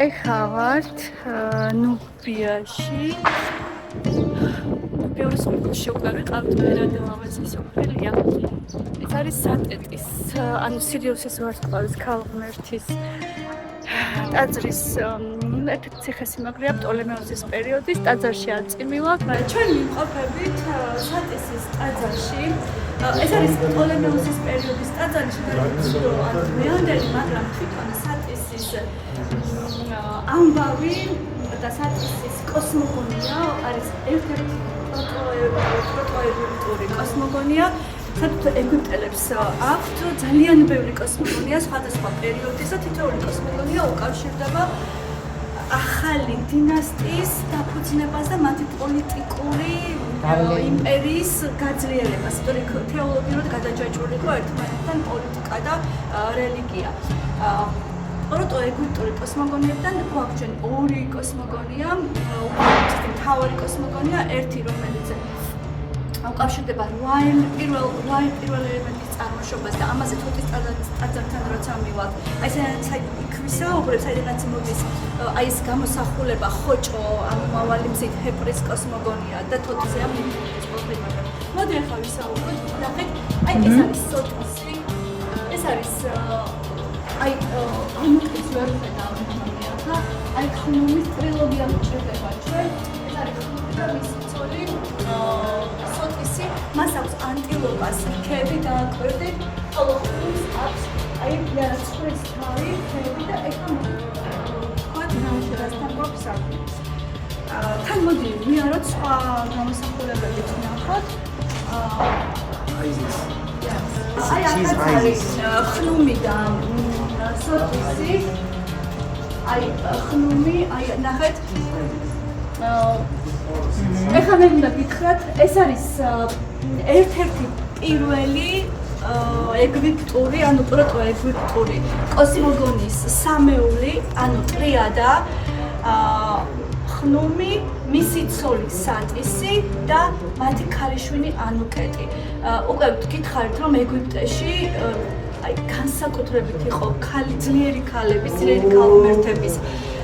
ეხლა ვართ ნუბიაში. ნუბიორის ოლქში უკვე ვიყავთ მერად ლამაზი სოფელია. ეს არის სატეტის, ანუ სირიუსის ვარსკვლავის ქალღმერთის ტაძრის ერთ-ერთი ციხესიმაგრეა პტოლემეოსის პერიოდის ტაძარში არ წიმივაქვს. ჩვენ ვიმყოფებით სატესის ტაძარში. ეს არის პტოლემეოსის პერიოდის ტაძარი, ანუ მეანდერი, მაგრამ თვითონ სატესის ამბავი და სატესის კოსმოგონია არის ერთ-ერთი პროტოეგვიპტური კოსმოგონია. საერთოდ ეგვიპტელებს აქვთ ძალიან ბევრი კოსმოგონია სხვადასხვა პერიოდის და თითოეული კოსმოგონია უკავშირდება ახალი დინასტიის დაფუძნებას და მათი პოლიტიკური იმპერიის გაძლიერებას. თეოლოგიურად გადაჯაჭვული იყო ერთმანეთთან პოლიტიკა და რელიგია. პროტოეგვიპტური კოსმოგონიებიდან გვაქვს ორი კოსმოგონია, მთავარი კოსმოგონია, ერთი რომელიც უკავშირდება პირველ ელემენტის წარმოშობას და ამაზე თვითონ ტაძართან როცა მივალთ, აი საერთოდ იქვისაუბრებს, საიდანაც მოდის აი ეს გამოსახულება ხოჭო, ამავალი მზით ჰეპრის კოსმოგონია და თოთზე ამ იმპერიის პროფილი, მაგრამ მოდი ახლა ვისაუბროთ, ნახეთ, აი ეს არის სოტოსი, ეს არის აი ამუკის ვერფენა ამონია და აი ხნუმის ტრილოგია მოჭრდება ჩვენ, ეს არის ხნუმი და მისი ცოლი სოტისი, მას აქვს ანტილოპას რქები დააკვირდით, ხოლო ხნუმს აქვს აი ცხვრის თავი, რქები და ეხლა ვთქვათ რასთან გვაქვს საქმე. თან მოდი ვიაროთ სხვა გამოსახულებებით ვნახოთ. აი აქაც არის ხნუმი და სოტისი, აი ხნუმი, აი ნახეთ. ეხლა მე მინდა გითხრათ, ეს არის ერთ-ერთი პირველი ეგვიპტური, ანუ პროტოეგვიპტური კოსმოგონიის სამეული, ანუ ტრიადა, ხნუმი, მისი ცოლი სატისი და მათი ქალიშვილი ანუკეტი. უკვე გითხარით, რომ ეგვიპტეში აი განსაკუთრებით იყო ძლიერი ქალების, ძლიერი ქალღმერთების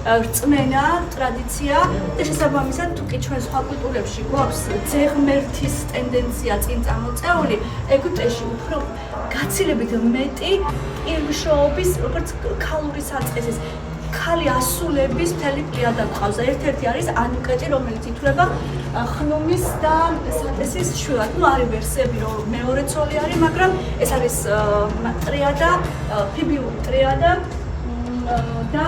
რწმენა, ტრადიცია და შესაბამისად თუ კი ჩვენ სხვა კულტურებში გვაქვს ძეღმერთის ტენდენცია წინ წამოწეული, ეგვიპტეში უფრო გაცილებით მეტი პირმშოობის, როგორც ქალური საწყისის ქალი ასულების მთელი პლიადა გვყავს. ერთ-ერთი არის ანუკეტი, რომელიც ითვლება ხნუმის და სატესის შვილად. ნუ არის ვერსიები, რომ მეორე ცოლი არის, მაგრამ ეს არის ტრიადა, ფიბიული ტრიადა და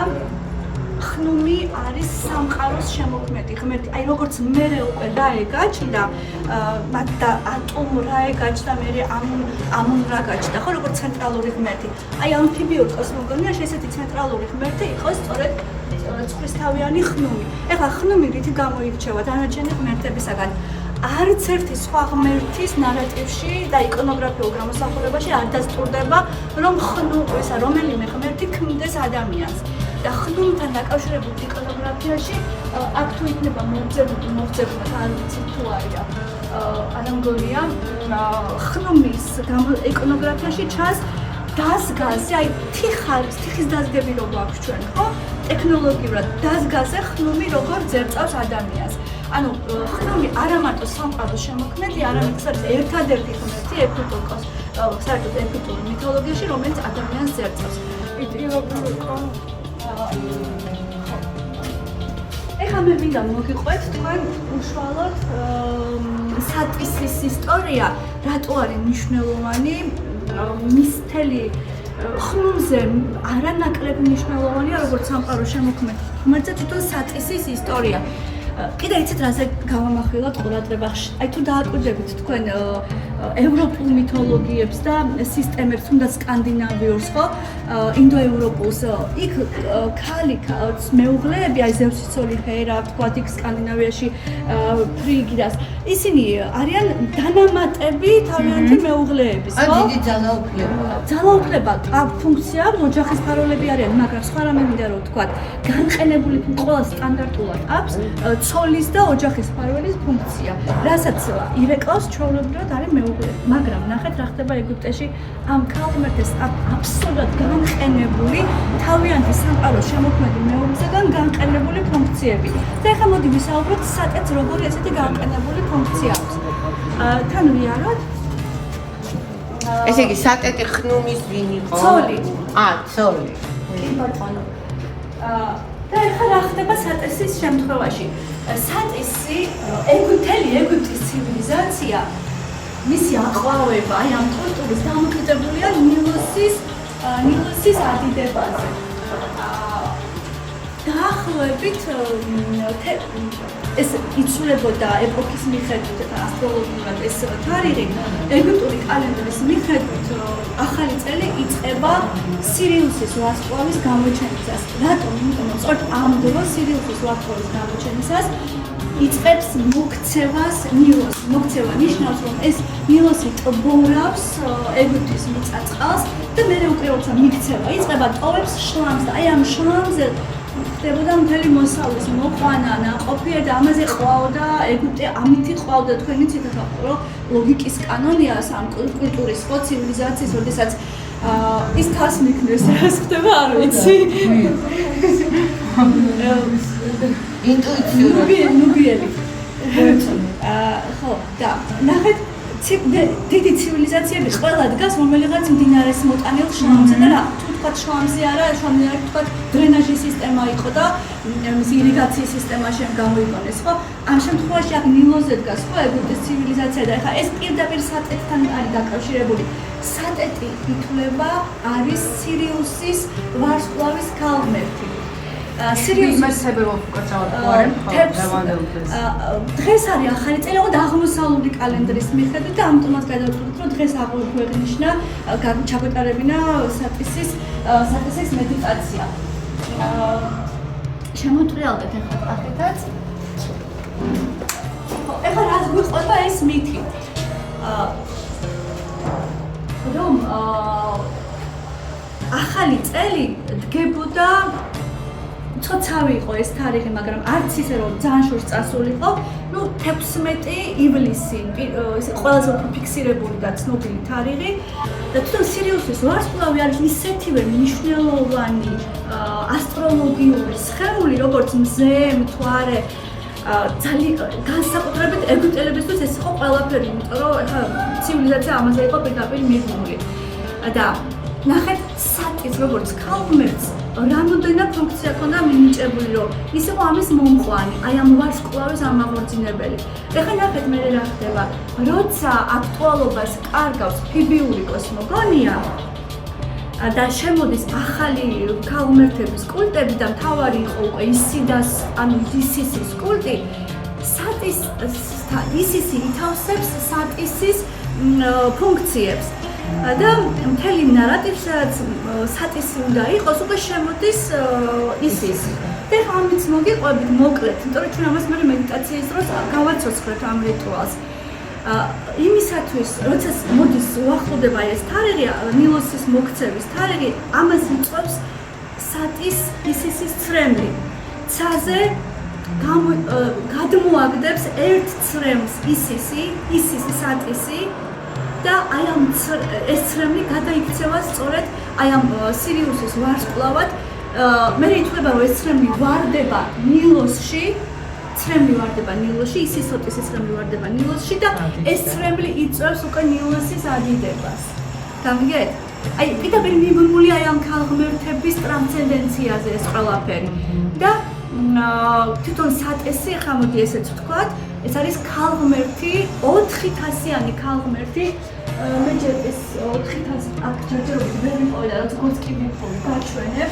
ხნუმი არის სამყაროს შემოქმედი ღმერთი. აი როგორც მერე უკვე რა ეგაჩნდა, მათ და ატომ რა ეგაჩნდა, მერე ამონ რა გაჩნდა, ხო როგორც ცენტრალური ღმერთი. აი ამფიბიურ კოსმოგონიაში ესეთი ცენტრალური ღმერთი იყო სწორედ ცხვრისთავიანი ხნუმი. ეხლა ხნუმი რითი გამოირჩევა დანარჩენი ღმერთებისაგან? არც ერთი სხვა ღმერთის ნარატივში და იკონოგრაფიულ გამოსახულებაში არ დასტურდება, რომ რომელიმე ღმერთი ქმნდეს ადამიანს. და ხნუმთან დაკავშირებულ იკონოგრაფიაში აქ თუ იქნება მოღწევა არ ვიცი თუ არია არ მგონია ხნუმის იკონოგრაფიაში ჩანს დასგაზე, აი თიხის დასგები რო გვაქვს ჩვენ, ხო? ტექნოლოგიურად დასგაზე ხნუმი როგორ ძერწავს ადამიანს. ანუ ხნუმი არა მარტო სამყაროს შემოქმედი, არამედ ეს არის ერთადერთი ღმერთი საერთოდ ეგვიპტურ მითოლოგიაში, რომელიც ადამიანს ძერწავს. ეხლა მე მინდა მოგიყვეთ თქვენ უშუალოდ სატისის ისტორია, რატო არის მნიშვნელოვანი, მის მთელი ხნუმზე არანაკლები მნიშვნელოვანია, როგორც სამყაროს შემოქმედი ღმერთზე თვითონ სატისის ისტორია. კიდე იცით რაზე გავამახვილოთ ყურადღებას? აი თუ დააკვირდებით თქვენ ევროპულ მითოლოგიებს და სისტემებს, თუნდაც სკანდინავიურს, ხო? ინდოევროპულს, იქ ქალი მეუღლეები, აი ზევსის ცოლი ჰერა, ვთქვათ, იქ სკანდინავიაში ფრიგიდას, ისინი არიან დანამატები თავიანთი მეუღლეების, ხო? აი დიდი ძალაუფლება ფუნქცია, ოჯახის ფაროლები არიან, მაგრამ სხვა რამე მინდა რომ ვთქვათ, განყენებული ყველა სტანდარტულად აქვს ცოლის და ოჯახის ფარველის ფუნქცია, რასაც ირეკლავს ჩვეულებრივად არის დაუღლეთ, მაგრამ ნახეთ რა ხდება ეგვიპტეში ამ ქალღმერთეს აბსოლუტურად განყენებული თავიანთი სამყაროს შემოქმედი მეომრისგან განყენებული ფუნქციები. და ეხლა მოდი ვისაუბროთ სატეთს როგორი ესეთი განყენებული ფუნქცია აქვს. თან ვიაროთ. ესე იგი სატეტი ხნუმის ვინ იყო? ცოლი. ცოლი. კი ბატონო. და ეხლა რა ხდება სატესის შემთხვევაში? სატესი ეგვიპტელი ეგვიპტის ცივილიზაცია მისი აყვავება აი ამ კულტურის დამოკიდებულია ნილოსის ადიდებაზე. დაახლოებით ეს იცვლებოდა ეპოქის მიხედვით და ასტროლოგიურად ეს თარიღი ეგვიპტური კალენდრის მიხედვით ახალი წელი იწყება სირიუსის ვარსკვლავის გამოჩენისას. რატომ? იმიტომ რომ სწორედ ამ დროს სირიუსის ვარსკვლავის გამოჩენისას იწყებს მოქცევას ნილოს. მოქცევა ნიშნავს, რომ ეს ნილოსი ტბორავს ეგვიპტის მიწა-წყალს და მერე უკვე როცა მიქცევა იწყება ტოვებს შლამს და აი ამ შლამზე ხდებოდა მთელი მოსავლის მოყვანა, ნაყოფიერ და ამაზე ყვაოდა ეგვიპტე, ამითი ყვაოდა თქვენ იცით ახლა რომ ლოგიკის კანონია ამ კულტურის ხო ცივილიზაციის, როდესაც ის თავს მიქნეს რა ხდება არ ვიცი. ინტუიციურად. ნუბიელი. ხო, და ნახეთ დიდი ცივილიზაციები ყველა დგას რომელიღაც მდინარეს მოტანილ შლამზე და რა თუ თქვა შლამზე არა, შლამზე თქვა დრენაჟის სისტემა იყო და ირიგაციის სისტემა გამოიგონეს, ხო? ამ შემთხვევაში აქ ნილოზე დგას ხო ეგვიპტის ცივილიზაცია და ეხლა ეს პირდაპირ სატეტთან არის დაკავშირებული. სატეტი ითვლება არის სირიუსის ვარსკვლავის ქალღმერთი. სირიუსის დღეს არის ახალი წელი, ოღონდ აღმოსავლური კალენდრის მიხედვით და ამიტომაც გადავწყვეტთ, რომ დღეს აღვნიშნა ჩაგვეტარებინა სატესის მედიტაცია. შემოტრიალდეთ ახლა პაკეტაც. ეხლა რაც გვიყვება ეს მითი. რომ ახალი წელი დგებოდა ცოტავი იყო ეს თარიღი, მაგრამ არც ისე რომ ძალიან შორს წასულიყო. 16 ივლისი ესე ყველაზე უფრო ფიქსირებული და ცნობილი თარიღი. და თვითონ სირიუსის ვარსკვლავი არის ისეთივე მნიშვნელოვანი ასტროლოგიური სხეული, როგორც მზე, მთვარე, ძალიან განსაკუთრებით ეგვიპტელებისთვის ეს იყო ყველაფერი, იმიტომ რომ ეხლა ცივილიზაცია ამაზე იყო პირდაპირ მიღებული. და ნახეთ სატის როგორც ქალღმერთს რამოდენად ფუნქცია ქონდა მინიჭებული, რომ ის იყო ამის მომყვანი, აი ამ ვარსკვლავის ამაღორწინებელი. ეხლა ნახეთ მე რა ხდება, როცა აქტუალობას კარგავს ფიბიული კოსმოგონია და შემოდის ახალი ქალღმერთების კულტები და მთავარი იყო უკვე ისიდას, ანუ ისისის კულტი, ისისი ითავსებს სატისის ფუნქციებს. და მთელი ნარატივს რაც სატისი უნდა იყოს, უკვე შემოდის ისისი. და ამით მოგიყვებით მოკლედ, იმიტომ რომ ჩვენ ამას მე მედიტაციის დროს გავაცოცხლეთ ამ რიტუალს. იმისათვის, როცა მოდის უახლოვდება ეს თარიღი, ნილოსის მოქცევის თარიღი, ამას იწვევს სატის ისისის ცრემლი. ცაზე გადმოაგდებს ერთ ცრემლს ისისი სატისი და აი ამ ეს ცრემლი გადაიქცევა სწორედ აი ამ სირიუსის ვარსკვლავად. მე ითვლება რომ ეს ცრემლი ვარდება ნილოსში, ისისოტისის ცრემლი ვარდება ნილოსში და ეს ცრემლი იწვევს უკვე ნილოსის ადიდებას. გამიგეთ? აი პირდაპირ მიბმული აი ამ ქალღმერთების ტრანსცენდენციაზე ეს ყველაფერი. და თვითონ სატესი, ახლა მოდი ესეც ვთქვათ, ეს არის ქალღმერთი, 4,000-იანი ქალღმერთი. მე ჯერ ეს 4,000 აქ ჯერჯერობით ვერ მიყოლდა, როგორც კი მიყოლ გაჩვენებ.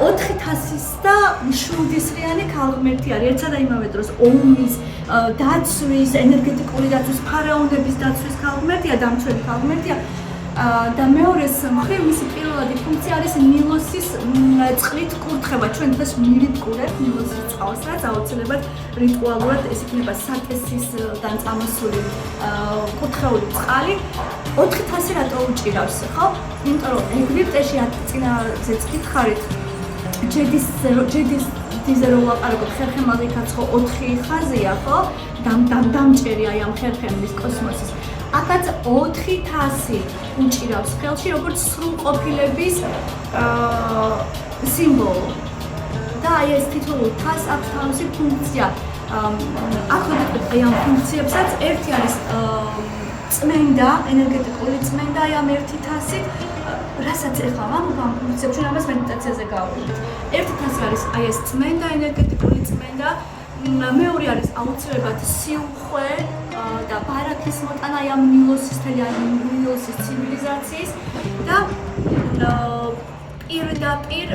4,000-ის და შვილდისრიანი ქალღმერთი არის. ერთსა და იმავე დროს ომის, დაცვის, ენერგეტიკული დაცვის, ფარაონების დაცვის ქალღმერთია, დამცველი ქალღმერთია. და მეორეს მხრივ მისი პირველადი ფუნქცია არის ნილოსის წყლით კურთხება. ჩვენ დღეს მივიკურებთ ნილოსის წყალს, რაც აუცილებლად რიტუალურად ეს იქნება სატესისგან წამოსული კურთხეული წყალი. 4,000 რატო უჭირავს, ხო? იმიტომ რომ ეგვიპტეში წინაზეც გითხარით, ჯედისზე რო ვაპარაკობ, ხერხემალზე იქაც ხო 4 ხაზია, ხო? დამჭერი აი ამ ხერხემლის კოსმოსის. აქაც 400 უჭირავს ხელში, როგორც სრულყოფილების სიმბოლო. და აი ეს თითოეული თასი აქვს თავისი ფუნქცია. აქ ვიდექით ამ ფუნქციებსაც ერთი არის წმენდა, ენერგეტიკული წმენდა აი ამ ერთი თასით, რასაც ეხლა ვამბობ ამ ფუნქციებში, ამას მედიტაციაზე გავავლენთ. ერთი თასი არის აი ეს წმენდა, ენერგეტიკული წმენდა, მეორე არის აუცილებლად სიუხვე და ბარაქის მოტანა აი ამ ნილოსის ნილოსის ცივილიზაციის და პირდაპირ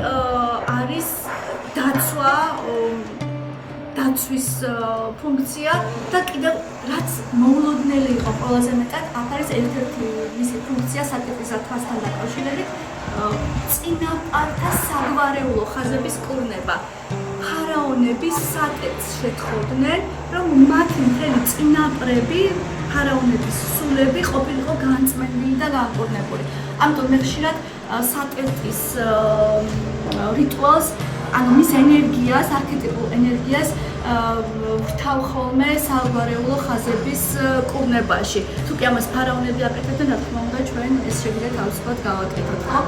არის დაცვის ფუნქცია და კიდევ რაც მოულოდნელი იყო ყველაზე მეტად, აქ არის ერთ-ერთი მისი ფუნქცია სატეპიზა თასთან დაკავშირებით, წინაპართა საგვარეულო ხაზების კურნება. ფარაონები სატეთს შეთხოვდნენ, რომ მათი მთელი წინაპრები, ფარაონების სულები ყოფილიყო განწმენდილი და განკურნებული. ამიტომ მე ხშირად სატეთის რიტუალს, ანუ მის ენერგიას, არქეტიპულ ენერგიას ვთავ ხოლმე საგვარეულო ხაზების კურნებაში. თუ კი ამას ფარაონები აკეთებდნენ, რა თქმა უნდა, ჩვენ ეს შეგვიძლია თავისუფლად გავაკეთოთ, ხო?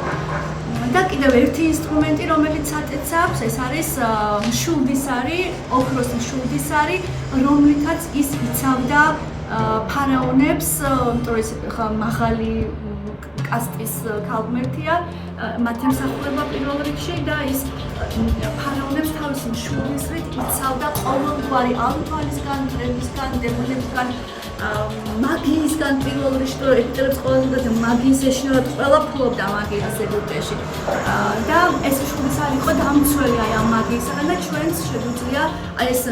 და კიდევ ერთი ინსტრუმენტი, რომელიც სატეთს აქვს, ეს არის მშვილდისარი, ოქროს მშვილდისარი, რომლითაც ის იცავდა ფარაონებს, იმიტომ ეს ხა მაღალი კასტის ქალღმერთია, მათი მსახურება პირველ რიგში და ის ფარაონებს თავისი მშვილდისრით იცავდა ყოველგვარი ალთვალისგან, დრევისგან, დემონებისგან, მაგიისგან პირველ რიგში, რომ ეგვიპტელებს ყველაზე მაგიის ეშინოდათ, ყველა ფლობდა მაგიის ეგვიპტეში. და ეს მშვილდისარი იყო დამცველი აი ამ მაგიისგან და ჩვენს შეგვიძლია აი ეს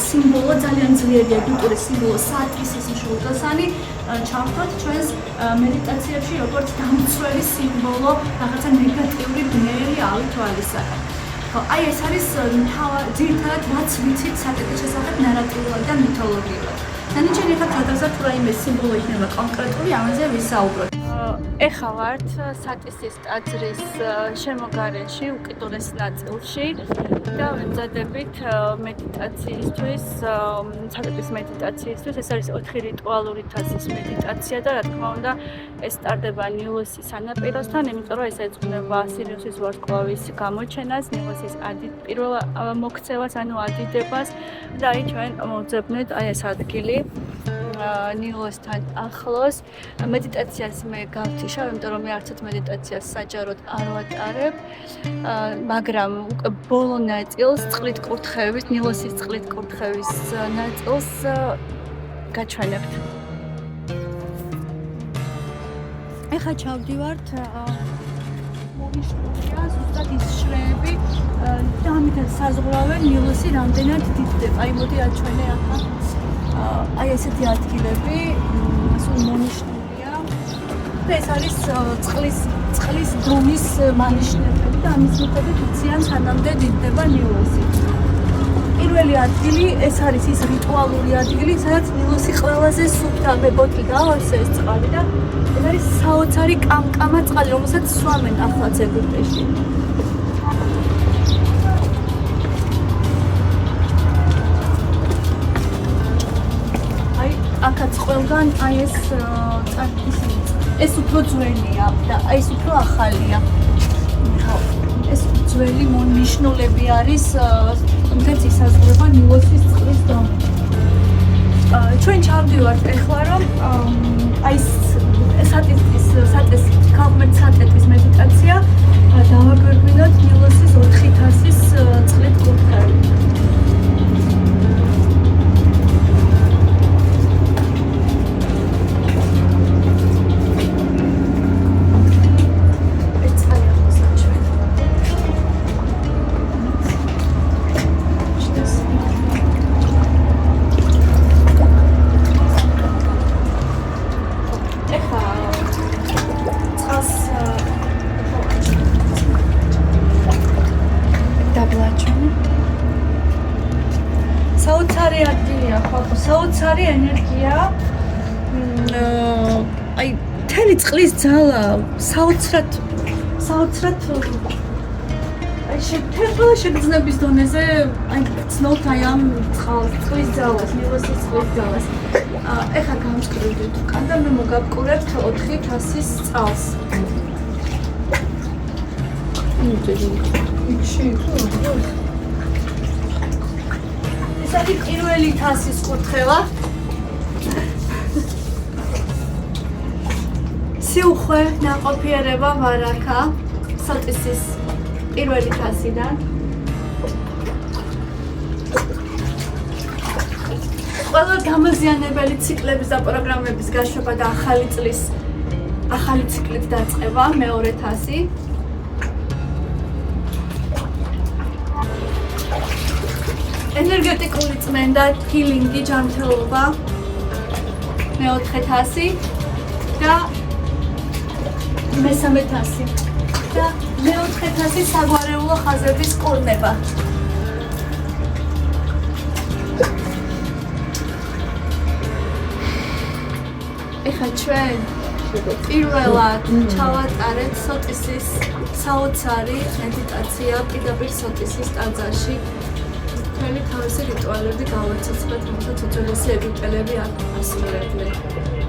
სიმბოლო, ძალიან ძლიერი ეგვიპტური სიმბოლო, სატისის მშვილდოსანი ჩავთვალთ ჩვენს მედიტაციებში, როგორც დამცველი სიმბოლო, რაღაცა ნეგატიური ბნელი ალთვალისაგან. აი ეს არის ძირითადად რაც ვიცით სატეთის შესახებ ნარატიულად და მითოლოგიურად. ნანიჩენი ხა გადავზართ რაიმე სიმბოლო იქნება კონკრეტული, ამაზე ვისაუბროთ. ეხლა ვართ სატისის ტაძრის შემოგარენში, უკიდურეს ნაწილში და ვემზადებით მედიტაციისთვის, სატეთის მედიტაციისთვის. ეს არის 4 რიტუალური თასის მედიტაცია და რა თქმა უნდა ეს ტარდება ნილოსის სანაპიროსთან, იმიტომ რომ ეს ეძღვნება სირიუსის ვარსკვლავის გამოჩენას, ნილოსის პირველ მოქცევას, ანუ ადიდებას და აი ჩვენ მოვძებნეთ აი ეს ადგილი ნილოსთან ახლოს. მედიტაციას მე გავთიშავ, იმიტომ რომ მე არცერთ მედიტაციას საჯაროდ არ ვატარებ, მაგრამ უკვე ბოლო ნაწილს, წყლით კურთხევის, ნილოსის წყლით კურთხევის ნაწილს გაჩვენებთ. ეხლა ჩავდივართ მონიშნულია ზუსტად ის შრეები და ამიტომ საზღვრავე ნილოსი რამდენად დიდდება. აი მოდი აჩვენე ახლა აი ესეთი ადგილები, სულ მონიშნულია და ეს არის წყლის დონის მანიშნებები და ამის მიხედვით იციან სანამდე დიდდება ნილოსი. პირველი ადგილი ეს არის ის რიტუალური ადგილი, სადაც ნილოსი ყველაზე სუფთა მებოთი გავარსე ეს წყალი და ეს არის საოცარი კამკამა წყალი, რომელსაც სვამენ ახლაც ეგვიპტეში. აქაც ყველგან აი ეს ეს უფრო ძველია და აი ეს უფრო ახალია. ეს ძველი მონიშნულები არის, თუმცა ისაზღვრება ნილოსის წყლის დონე. ჩვენ ჩავდივართ ეხლა რომ აი სატეთის ქალღმერთ სატეთის მედიტაცია დავაგვირგვინოთ ნილოსის 4 თასის წყლით კურთხევით. საოცარი ენერგია, აი მთელი წყლის ძალა საოცრად შეთერხლა შეგრძნების დონეზე ცნობთ აი ამ წყლის ძალას, ნილოსის წყლის ძალას. ეხლა გამსკრევდით უკან და მე მოგაბკურებთ 400-ის წყალს. ეს არის პირველი თასის კურთხევა. სიუხვე ნაყოფიერება ვარაკა სოტისის პირველი თასიდან. ყველა გამაზიანებელი ციკლების და პროგრამების გაშვება და ახალი ციკლით დაწყება მეორე თასი. ენერგეტიკული წმენდა, ჰილინგი, ჯანმრთელობა მეოთხე თასი და მესამე თასი და მეოთხე თასი საგვარეულო ხაზების კურნება. ეხლა ჩვენ პირველად ჩავატარეთ სოტისის საოცარი მედიტაცია პირდაპირ სოტისის ტაძარში. თქვენი თავისი რიტუალები გავაცოცხლეთ, თუმცა უძველესი ეგვიპტელები არ ასრულებდნენ.